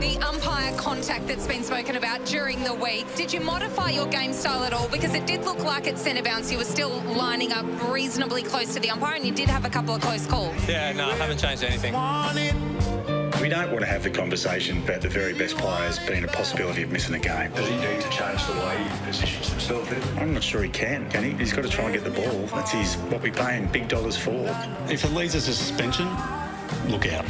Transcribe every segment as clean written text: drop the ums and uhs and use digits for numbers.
The umpire contact that's been spoken about during the week, did you modify your game style at all? Because it did look like at centre bounce you were still lining up reasonably close to the umpire, and you did have a couple of close calls. Yeah, no, I haven't changed anything. We don't want to have the conversation about the very best players being a possibility of missing a game. Does he need to change the way he positions himself then? I'm not sure he can he? He's got to try and get the ball. That's what we pay him big dollars for. If it leads us to suspension, look out.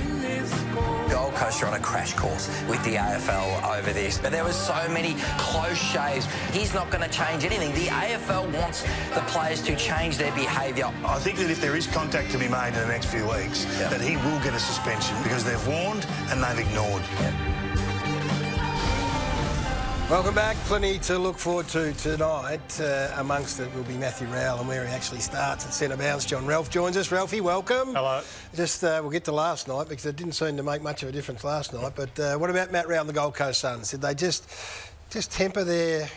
Gold Coast are on a crash course with the AFL over this, but there were so many close shaves. He's not going to change anything. The AFL wants the players to change their behaviour. I think that if there is contact to be made in the next few weeks, that he will get a suspension because they've warned and they've ignored. Welcome back. Plenty to look forward to tonight. Amongst it will be Matthew Rowell and where he actually starts at centre bounce. John Ralph joins us. Ralphie, welcome. Hello. Just we'll get to last night because it didn't seem to make much of a difference last night. But what about Matt Rowell and the Gold Coast Suns? Did they just temper their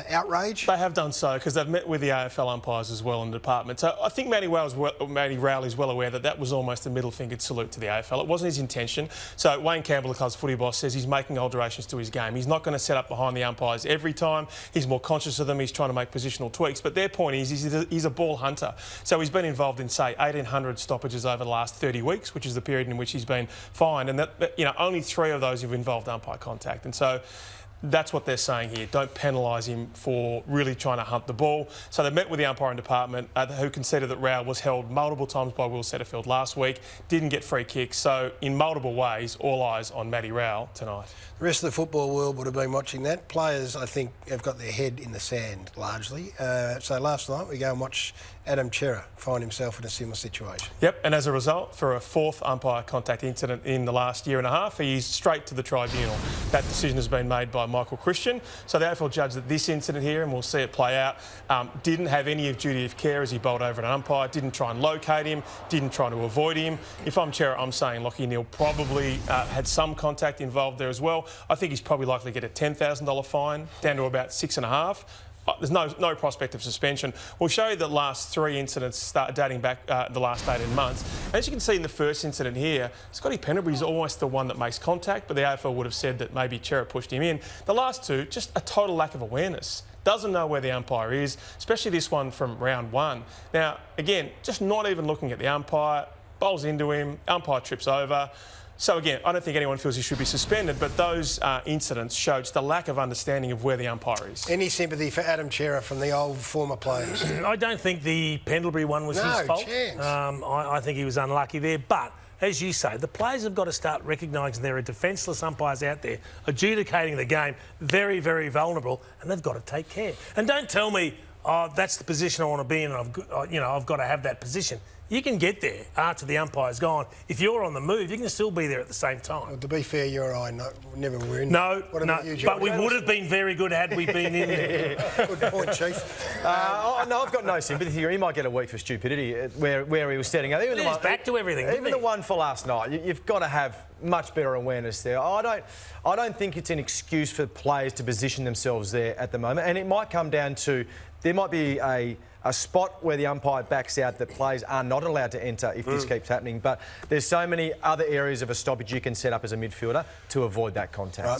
outrage? They have done so because they've met with the AFL umpires as well in the department. So I think Matty Rowell is well aware that that was almost a middle-fingered salute to the AFL. It wasn't his intention. So Wayne Campbell, the club's footy boss, says he's making alterations to his game. He's not going to set up behind the umpires every time. He's more conscious of them. He's trying to make positional tweaks. But their point is he's a ball hunter. So he's been involved in, say, 1,800 stoppages over the last 30 weeks, which is the period in which he's been fined. And only 3 of those have involved umpire contact. And so that's what they're saying here. Don't penalise him for really trying to hunt the ball. So they met with the umpiring department who considered that Rowell was held multiple times by Will Setterfield last week, didn't get free kicks. So in multiple ways, all eyes on Matty Rowell tonight. The rest of the football world would have been watching that. Players, I think, have got their head in the sand, largely. So last night we go and watch Adam Cerra find himself in a similar situation. Yep, and as a result, for a 4th umpire contact incident in the last year and a half, he's straight to the tribunal. That decision has been made by Michael Christian. So the AFL judge that this incident here, and we'll see it play out, didn't have any of duty of care as he bowled over an umpire, didn't try and locate him, didn't try to avoid him. If I'm Cerra, I'm saying Lachie Neale probably had some contact involved there as well. I think he's probably likely to get a $10,000 fine, down to about 6.5. There's no prospect of suspension. We'll show you the last 3 incidents dating back the last 18 months. As you can see in the first incident here, Scotty Pendlebury is almost the one that makes contact, but the AFL would have said that maybe Cerra pushed him in. The last 2, just a total lack of awareness. Doesn't know where the umpire is, especially this one from round 1. Now, again, just not even looking at the umpire, bowls into him, umpire trips over. So again, I don't think anyone feels he should be suspended, but those incidents show just the lack of understanding of where the umpire is. Any sympathy for Adam Cerra from the old former players? I don't think the Pendlebury one was his fault. Chance. I think he was unlucky there, but as you say, the players have got to start recognising there are defenceless umpires out there adjudicating the game, very, very vulnerable, and they've got to take care. And don't tell me, oh, that's the position I want to be in, and I've got to have that position. You can get there after the umpire's gone. If you're on the move, you can still be there at the same time. Well, to be fair, you or I never were in. No, you, but we would have been very good had we been in there. Good point, Chief. No, I've got no sympathy here. He might get a week for stupidity where he was standing up. Even back to everything. Even the one for last night, you've got to have much better awareness there. I don't think it's an excuse for players to position themselves there at the moment, and it might come down to there might be a spot where the umpire backs out that players are not allowed to enter if this keeps happening. But there's so many other areas of a stoppage you can set up as a midfielder to avoid that contact. Right.